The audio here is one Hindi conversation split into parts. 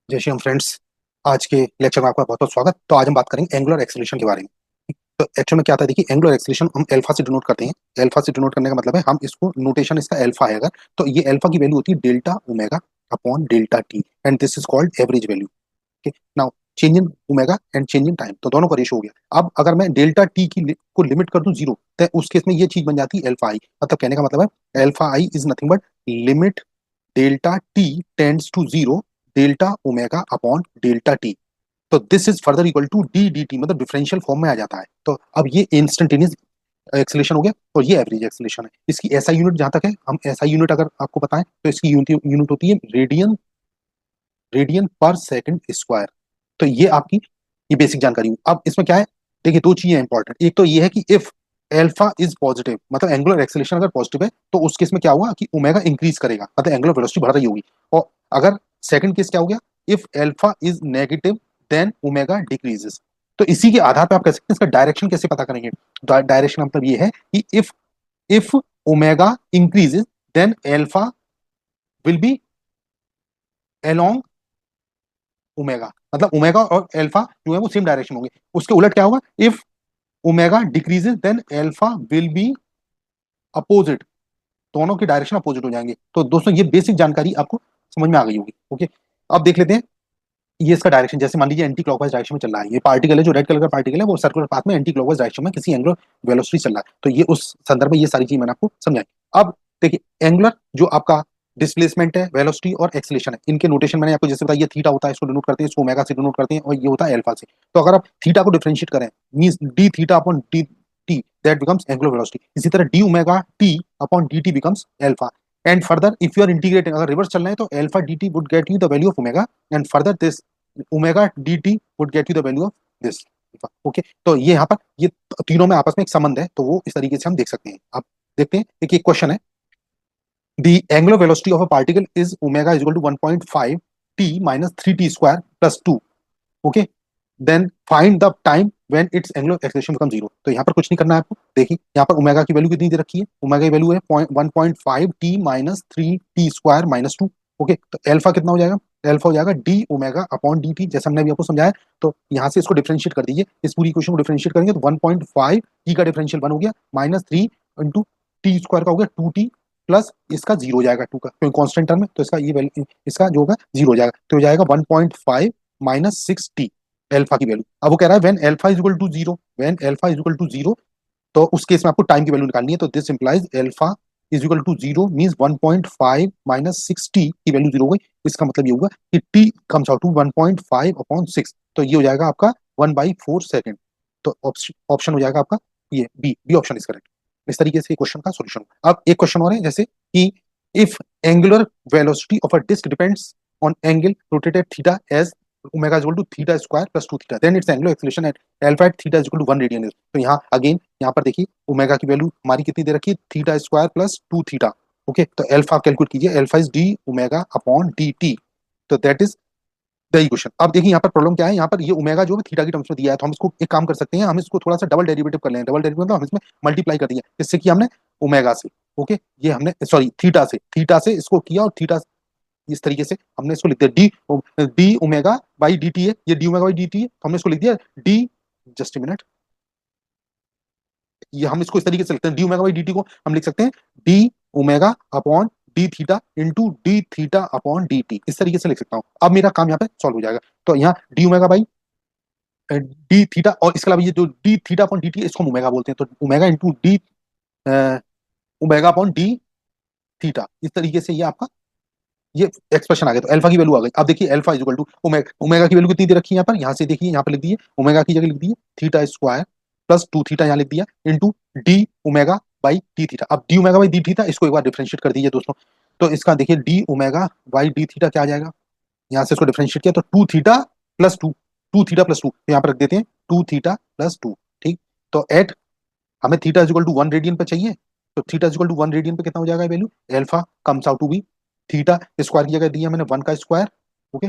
जय श्री राम फ्रेंड्स। आज के लेक्चर में आपका बहुत बहुत स्वागत। तो आज हम बात करेंगे एंगुलर एक्सेलरेशन के बारे में। तो एक्चुअल में क्या आता है, देखिए एंगुलर एक्सेलरेशन हम अल्फा से डिनोट करते हैं। अल्फा से डिनोट करने का मतलब है हम इसको नोटेशन इसका अल्फा है अगर, तो ये अल्फा की वैल्यू होती है delta omega upon delta T and this is called average value. Okay, now change in omega and change in time, तो दोनों का रेशो हो गया। अब अगर मैं डेल्टा टी को लिमिट कर दूं जीरो, तो उस केस में ये चीज बन जाती है अल्फा आई। मतलब कहने का मतलब है alpha I is nothing but limit delta T tends to zero delta omega upon delta T. तो this is further equal to D D T, मतलब डिफरेंशियल फॉर्म में आ जाता है। तो अब ये इंस्टेंटेनियस एक्सेलेरेशन हो गया और ये एवरेज एक्सेलेरेशन है। इसकी एसआई यूनिट जहां तक है, हम एसआई यूनिट अगर आपको बताएं तो इसकी यूनिट होती है radian, radian per second square. तो ये आपकी ये बेसिक जानकारी हुई। अब इसमें क्या है, देखिए दो चीजें इंपॉर्टेंट। एक तो ये है कि इफ एल्फा इज पॉजिटिव, मतलब एंगुलर एक्सेलेरेशन अगर पॉजिटिव है तो उस केस में क्या हुआ कि ओमेगा इंक्रीज करेगा, मतलब एंगुलर वेलोसिटी बढ़ रही होगी। और अगर सेकंड केस क्या हो गया, if alpha is negative then omega decreases. तो इसी के आधार पर आप कह सकते हैं इसका डायरेक्शन कैसे पता करेंगे। डायरेक्शन मतलब ये है कि if omega increases then alpha will be along omega, मतलब ओमेगा और एल्फा जो है वो सेम डायरेक्शन होंगे। उसके उलट क्या होगा, if omega decreases then alpha will be opposite, दोनों की डायरेक्शन अपोजिट हो जाएंगे। तो दोस्तों ये बेसिक जानकारी आपको समझ में आ गई होगी। ओके, अब देख लेते हैं ये इसका डायरेक्शन। जैसे मान लीजिए एंटी क्लॉकवाइज डायरेक्शन में चल रहा है, ये पार्टिकल है जो रेड कलर का पार्टिकल है, वो सर्कुलर पाथ में एंटी क्लॉकवाइज डायरेक्शन में किसी एंगुलर वेलोसिटी चल रहा है। तो ये उस संदर्भ में ये सारी चीज मैंने आपको समझाई। अब देखिए एंगुलर जो आपका डिस्प्लेसमेंट है, वेलोसिटी और एक्सीलरेशन है, इनके नोटेशन मैंने आपको जैसे बताया, ये थीटा होता है, इसको डिनोट करते हैं, इसको ओमेगा से डिनोट करते हैं, और ये होता है अल्फा से। तो अगर आप थीटा को डिफरेंशिएट करें, means d theta upon D t, that becomes angular velocity. इसी तरह d omega t upon D t becomes alpha. And further if you are integrating, अगर रिवर्स चल रहे हैं तो alpha d t would get you the value of omega, and further this omega d t would get you the value of this. Okay, तो ये यहाँ पर ये तीनों में आपस में एक संबंध है, तो वो इस तरीके से हम देख सकते हैं। आप देखते हैं एक एक क्वेश्चन है, the angular velocity of a particle is omega is equal to 1.5 t minus 3t square plus 2. Okay, then find the time when its angular acceleration becomes zero. तो यहाँ पर कुछ नहीं करना है आपको। देखिए यहाँ पर ओमेगा की वैल्यू कितनी दे रखी है, ओमेगा की वैल्यू है 1.5 t minus 3t square minus 2। Okay, तो एल्फा कितना हो जाएगा, एल्फा हो जाएगा D omega upon D T, जैसे हमने अभी आपको समझाया। तो यहाँ से इसको डिफरेंशिएट कर दीजिए, इस पूरी इक्वेशन को डिफरेंशिएट करेंगे तो 1.5 टी का डिफरेंशियल 1 हो गया, माइनस 3 इंटू टी स्क्वायर का हो गया 2t, प्लस इसका जीरो हो जाएगा 2 का, क्योंकि कॉन्स्टेंट टर्म है तो इसका ये वैल्यू इसका जो होगा जीरो हो जाएगा। तो हो जाएगा 1.5 माइनस 6t एल्फा की वैल्यू। अब वो कह रहा है when alpha is equal to zero, when alpha is equal to zero, तो उस केस में आपको टाइम की वैल्यू निकालनी है। तो this implies alpha is equal to zero means 1.5 minus 6t की वैल्यू जीरो हो गई। इसका मतलब ये होगा कि t comes out to 1.5 upon 6, तो ये हो जाएगा आपका 1/4 सेकेंड। तो ऑप्शन हो जाएगा आपका ये B, B option is correct. इस तरीके से क्वेश्चन का सॉल्यूशन। अब एक क्वेश्चन और है, जैसे कि if angular velocity of a disc depends on angle rotated theta as omega is equal to theta square plus 2 theta, then its angular acceleration at alpha at theta is equal to 1 radian. तो यहाँ अगेन यहाँ पर देखिए ओमेगा की वैल्यू हमारी कितनी दे रखी है, theta square plus 2 theta. Okay, तो अल्फा कैलकुलेट कीजिए, alpha is D omega upon D T. तो दैट इज द इक्वेशन। अब देखिए यहाँ पर प्रॉब्लम क्या है, यहाँ पर ये ओमेगा जो है थीटा की टर्म्स में दिया है, तो हम इसको एक काम कर सकते हैं, हम इसको थोड़ा सा डबल डेरिवेटिव कर लें। डबल डेरिवेटिव मतलब हम इसमें मल्टीप्लाई कर दिया, इससे कि हमने ओमेगा से, ओके ये हमने सॉरी थीटा से इसको किया, और थीटा इस तरीके से हमने इसको लिख दिया D D omega by D T है, ये D omega by D T है, तो हमने इसको लिख दिया डी, जस्ट मिनट, ये हम इसको इस तरीके से लिखते हैं, D omega by D T को हम लिख सकते हैं D omega upon D theta into D theta upon D T, इस तरीके से लिख सकता हूँ। अब मेरा काम यहाँ पे सॉल्व हो जाएगा। तो यहाँ D omega by D theta, और इसके अलावा ये जो D theta upon D T इसको हम ओमेगा बोलते हैं, तो omega into D omega upon D theta, इस तरीके से ये आपका ये एक्सप्रेशन आ गया। तो अल्फा की वैल्यू आ गई। अब देखिए alpha is equal to omega, omega की वैल्यू कितनी दे रखी है यहाँ पर, यहाँ से देखिए यहाँ पर लिख दी है ओमेगा की जगह लिख दी है थीटा स्क्वायर प्लस 2 थीटा यहाँ लिख दिया into D omega by D theta. अब D omega by D theta इसको एक बार डिफरेंशिएट कर दीजिए दोस्तों। तो इसका देखिए D omega by D theta क्या आ जाएगा, यहाँ से इसको डिफरेंशिएट किया तो 2 थीटा प्लस 2, 2 थीटा प्लस 2 यहाँ पर रख देते हैं 2 थीटा प्लस 2। ठीक, तो एट हमें theta is equal to 1 radian पे चाहिए, तो theta is equal to 1 radian पे कितना हो जाएगा value, alpha comes out to be theta square की जगह दी है मैंने 1 का स्क्वायर, ओके,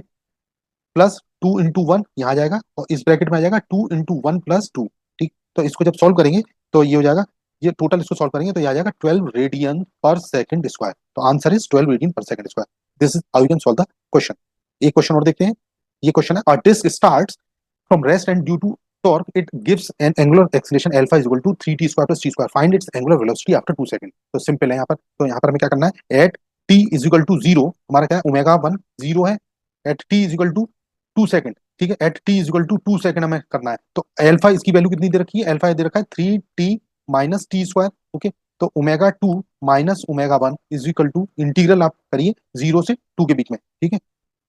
प्लस 2 इंटू 1 यहाँ आ जाएगा, और इस ब्रैकेट में आ जाएगा 2 इंटू 1 प्लस 2। ठीक, तो इसको जब सॉल्व करेंगे तो ये हो जाएगा, ये टोटल इसको सॉल्व करेंगे तो ये आ जाएगा 12 रेडियन पर सेकंड स्क्वायर। तो answer is 12 radian per second square. This is how you can solve the question. एक क्वेश्चन और देखते हैं। ये क्वेश्चन है। और disc starts from rest and due to torque it gives an angular acceleration alpha is equal to 3t square plus t square. Find its angular velocity after 2 second. तो सिंपल है यहाँ पर। तो यहाँ पर हमें क्या करना है, at t is equal to zero, हमारा क्या है ओमेगा वन जीरो है, at t is equal to 2 second, ठीक है, at t is equal to 2 second हमें करना है। तो अल्फा इसकी वैल्यू कितनी दे रखी है, अल्फा दे रखा है 3t minus T square. Okay, तो omega two minus omega one is equal to, integral आप करिए जीरो से टू के बीच में, ठीक है,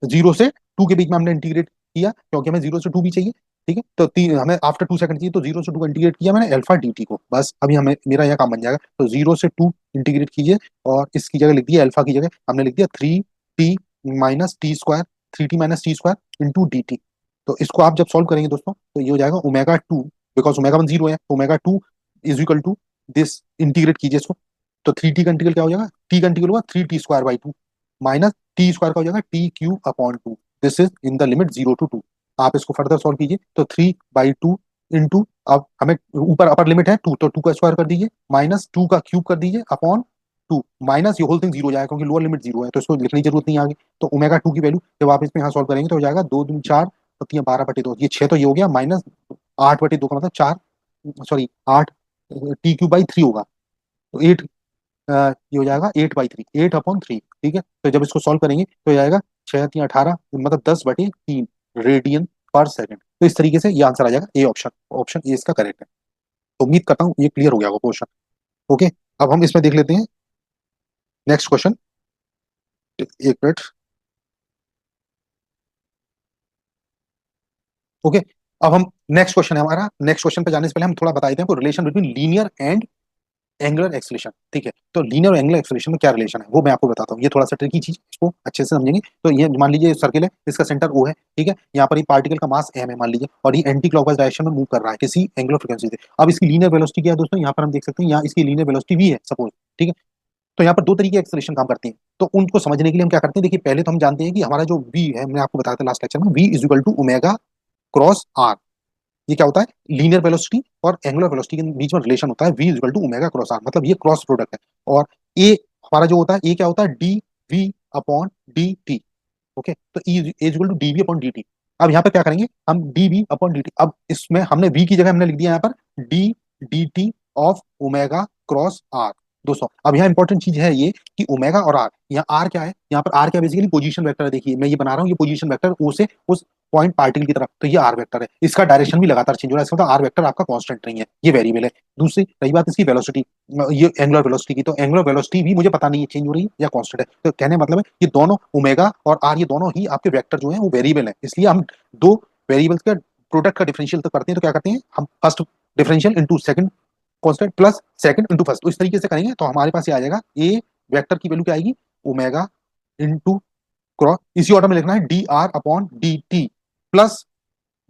जीरो से टू के बीच में हमने इंटीग्रेट किया क्योंकि हमें जीरो से टू भी चाहिए, ठीक है, तो हमें आफ्टर 2 सेकंड चाहिए, तो जीरो से टू इंटीग्रेट किया मैंने अल्फा डी टी को, बस अभी हमें मेरा यह काम बन जाएगा। तो जीरो से टू इंटीग्रेट कीजिए और इसकी जगह लिख दिया अल्फा की जगह हमने लिख दिया three T minus T square, three T minus T square into D T. तो इसको आप जब सॉल्व करेंगे दोस्तों तो ये हो जाएगा omega two, because omega one zero है, omega two is equal to this, integrate कीजिए इसको, तो थ्री टी का इंटीग्रल क्या हो जाएगा, टी का इंटीग्रल होगा three t square by two minus T square का हो जाएगा t cube upon two, this is in the limit zero to two. आप इसको फर्दर सॉल्व कीजिए तो थ्री बाई टू इंटू, अब हमें ऊपर अपर लिमिट है टू, तो टू का स्क्वायर कर दीजिए माइनस टू का क्यूब कर दीजिए अपॉन टू, माइनस ये होल थिंग जीरो हो जाएगा क्योंकि लोअर लिमिट जीरो है, तो इसको लिखने की जरूरत नहीं आगे। तो ओमेगा टू की वैल्यू जब आप इसमें यहाँ सॉल्व करेंगे तो हो जाएगा दो दूनी चार और तीन बारह बटे दो, ये छह, तो ये हो गया माइनस आठ बटे दो का मतलब चार, सॉरी आठ, टी क्यूब बाई थ्री होगा, तो एट, ये हो जाएगा eight by three, eight upon three, ठीक है। तो जब इसको सॉल्व करेंगे तो ये आएगा छह तीन अठारह, मतलब 10/3 रेडियन पर सेकंड। तो इस तरीके से ये आंसर आ जाएगा ए ऑप्शन, ऑप्शन ए इसका करेक्ट है। तो उम्मीद करता हूँ ये क्लियर हो गया होगा क्वेश्चन। ओके, अब हम इसमें देख लेते हैं नेक्स्ट क्वेश्चन, एक मिनट। ओके, अब हम नेक्स्ट क्वेश्चन है हमारा, नेक्स्ट क्वेश्चन पे जाने से पहले हम थोड़ा बता देते हैं relation between linear and angular acceleration, ठीक है। तो लीनियर और एंगुलर एक्सलेशन में क्या रिलेशन है वो मैं आपको बताता हूँ, ये थोड़ा सा ट्रिकी चीज, इसको अच्छे से समझेंगे। तो ये मान लीजिए सर्किल है, इसका सेंटर ओ है, ठीक है, यहाँ पर ये पार्टिकल का मास एम है मान लीजिए, और ये एंटी क्लॉकवाइज डायरेक्शन में मूव कर रहा है किसी एंगुलर फ्रीक्वेंसी से। अब इसकी लीनियर वेलोसिटी क्या है दोस्तों, यहाँ पर हम देख सकते हैं, यहाँ इसकी लीनियर वेलोसिटी वी है सपोज, ठीक है। तो यहाँ पर दो तरीके के एक्सलेशन काम करते हैं, तो उनको समझने के लिए हम क्या करते हैं, देखिए पहले तो हम जानते हैं कि हमारा जो वी है, मैंने आपको बताया था लास्ट लेक्चर में, v is equal to omega cross r. ये क्या होता है, लीनियर वेलोसिटी और एंगुलर वेलोसिटी के बीच में रिलेशन होता है, v equal to omega cross r, मतलब ये क्रॉस प्रोडक्ट है। और ए हमारा जो होता है, ए क्या होता है, D V upon D T. Okay, तो E equal to D V upon D T. अब यहाँ पे क्या करेंगे हम, D V upon D T, अब इसमें हमने वी की जगह हमने लिख दिया यहाँ पर d D t of omega cross r. दोस्तों अब यहाँ इंपॉर्टेंट चीज है ये कि ओमेगा और आर, यहाँ आर क्या है, यहाँ पर आर क्या बेसिकली पोजीशन वेक्टर है, देखिए मैं ये बना रहा हूँ, ये पोजीशन वेक्टर ओ से उस पॉइंट पार्टिकल की तरफ, तो ये आर वेक्टर है, इसका डायरेक्शन भी लगातार चेंज हो रहा है, इसका मतलब आर वेक्टर आपका कांस्टेंट नहीं है, ये वेरिएबल है। दूसरी रही बात इसकी वेलोसिटी, ये एंगुलर वेलोसिटी की, तो एंगुलर वेलोसिटी भी मुझे पता नहीं है चेंज हो रही है या कांस्टेंट है, तो कहने का मतलब है ये दोनों ओमेगा और आर, ये दोनों ही आपके वेक्टर जो है वो वेरिएबल है, इसलिए हम दो वेरिएबल्स का प्रोडक्ट का डिफरेंशियल तो करते हैं, तो क्या करते हैं हम, first differential into second constant plus second into first, तो इस तरीके से करेंगे तो हमारे पास ये आ जाएगा, ए वेक्टर की वैल्यू क्या आएगी, ओमेगा इंटू क्रॉस, इसी ऑर्डर में लिखना है d r upon D t plus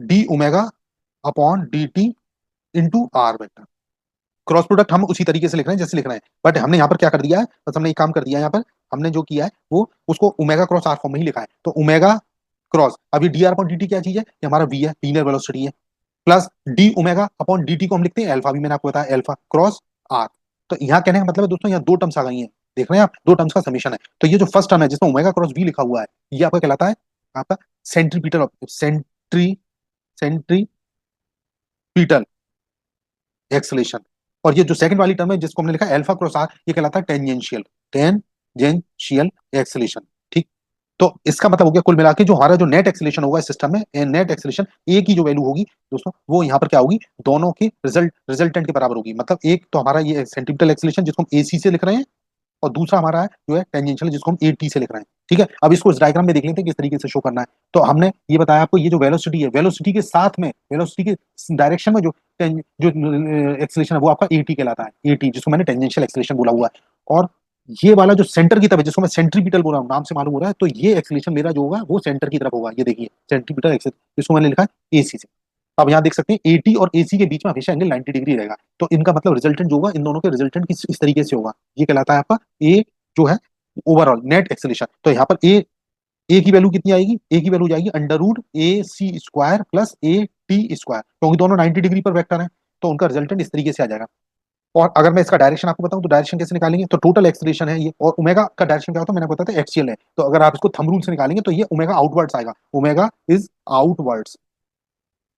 d omega upon D t into r vector. Cross product हम उसी तरीके से लिख रहे हैं जैसे लिख रहे हैं, बट हमने यहाँ पर क्या कर दिया है, बस हमने एक काम कर दिया है, यहाँ पर हमने जो किया है वो उसको ओमेगा क्रॉस आर फॉर्म में ही लिखा है, तो ओमेगा क्रॉस, अभी D r upon D T क्या चीज है, ये हमारा वी है, लीनियर वेलोसिटी है, plus d omega upon D T को हम लिखते हैं अल्फा, भी मैंने आपको बताया अल्फा क्रॉस आर। तो यहाँ कहने का मतलब है दोस्तों, यहाँ दो टर्म्स आ गई हैं, देख रहे हैं आप, दो टर्म्स का समीशन है। तो ये जो फर्स्ट टर्म है जिसमें ओमेगा क्रॉस वी लिखा हुआ है, ये आपका कहलाता है आपका सेंट्रीपिटल, सेंट्रीपिटल एक्सलेशन। और ये जो सेकंड वाली टर्म है जिसको हमने लिखा है अल्फा क्रॉस आर, ये कहलाता है टेंजेंशियल, टेंजेंशियल एक्सलेशन, ठीक। तो इसका मतलब हो गया कुल मिला के जो हमारा जो नेट एक्सलेशन होगा इस सिस्टम में, नेट एक्सलेशन ए की जो वैल्यू होगी दोस्तों, वो यहाँ पर क्या होगी, दोनों के रिजल्टेंट के बराबर होगी। मतलब एक तो हमारा ये सेंटीमीटर एक्सलेशन जिसको हम एसी से लिख रहे हैं, और दूसरा हमारा है जो है टेंजेंशियल जिसको हम ए टी से लिख रहे हैं, ठीक है। अब इसको इस डायग्राम में देख लेते हैं किस तरीके से शो करना है। तो हमने ये बताया आपको, ये जो वेलोसिटी है, वेलोसिटी के साथ में, वेलोसिटी के डायरेक्शन में जो जो एक्सलेशन है वो आपका ए टी कहलाता है, ए टी जिसको मैंने टेंजेंशियल एक्सलेशन बोला हुआ है। और ये वाला जो सेंटर की तरफ है जिसको मैं सेंट्रीपिटल बोल रहा हूँ, नाम से मालूम हो रहा है, तो ये एक्सलेशन मेरा जो होगा वो सेंटर की तरफ होगा, ये देखिए सेंट्रीपिटल एक्सलेशन, जिसको मैंने लिखा है एसी से। अब यहाँ देख सकते हैं एटी और एसी के बीच में हमेशा एंगल 90 डिग्री रहेगा, तो इनका मतलब रिजल्टेंट जो होगा, इन दोनों के रिजल्टेंट इस तरीके से होगा, ये कहलाता है आपका ए जो है ओवरऑल नेट एक्सेलेशन। तो यहाँ पर ए की वैल्यू कितनी आएगी, ए की वैल्यू जाएगी under root a c square plus a t square, क्योंकि दोनों 90 डिग्री पर वेक्टर है, तो उनका रिजल्टेंट इस तरीके से आ जाएगा। और अगर मैं इसका डायरेक्शन आपको बताऊं तो डायरेक्शन कैसे निकालेंगे, तो टोटल एक्सीलरेशन है ये, और ओमेगा का डायरेक्शन क्या होता है मैंने बताया था एक्सियल है, तो अगर आप इसको थंब रूल से निकालेंगे तो ये ओमेगा आउटवर्ड्स आएगा, ओमेगा इज आउटवर्ड्स,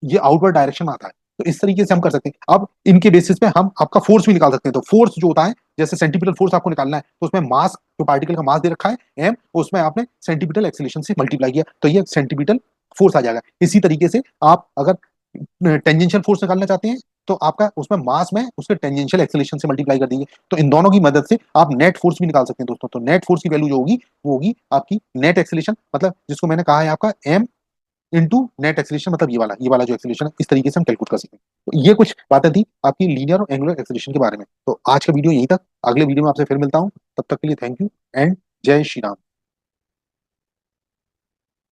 ये आउटवर्ड डायरेक्शन में आता है। तो इस तरीके से हम कर सकते हैं। अब इनके बेसिस पे हम आपका फोर्स भी निकाल सकते हैं। तो फोर्स जो होता है, जैसे सेंटीपिटल फोर्स आपको निकालना है तो उसमें मास, जो पार्टिकल का मास दे रखा है एम, उसमें आपने सेंटीपिटल एक्सीलरेशन से मल्टीप्लाई किया तो ये सेंटीपिटल फोर्स आ जाएगा। इसी तरीके से आप अगर टेंजेंशियल फोर्स निकालना चाहते हैं तो आपका उसमें मास में उसके टेंजेंशियल एक्सीलरेशन से मल्टीप्लाई कर दीजिए, तो इन दोनों की मदद से आप नेट फोर्स भी निकाल सकते हैं दोस्तों। तो नेट फोर्स की वैल्यू जो होगी वो होगी आपकी नेट एक्सीलरेशन, मतलब जिसको मैंने कहा है आपका एम इंटू नेट एक्सीलरेशन, मतलब ये वाला जो एक्सीलरेशन है, इस तरीके से हम कैलकुलेट कर सकते हैं। तो ये कुछ बातें थी आपकी लीनियर और एंगुलर एक्सीलरेशन के बारे में। तो आज का वीडियो यहीं तक, अगले वीडियो में आपसे फिर मिलता हूँ, तब तक के लिए थैंक यू एंड जय श्री राम।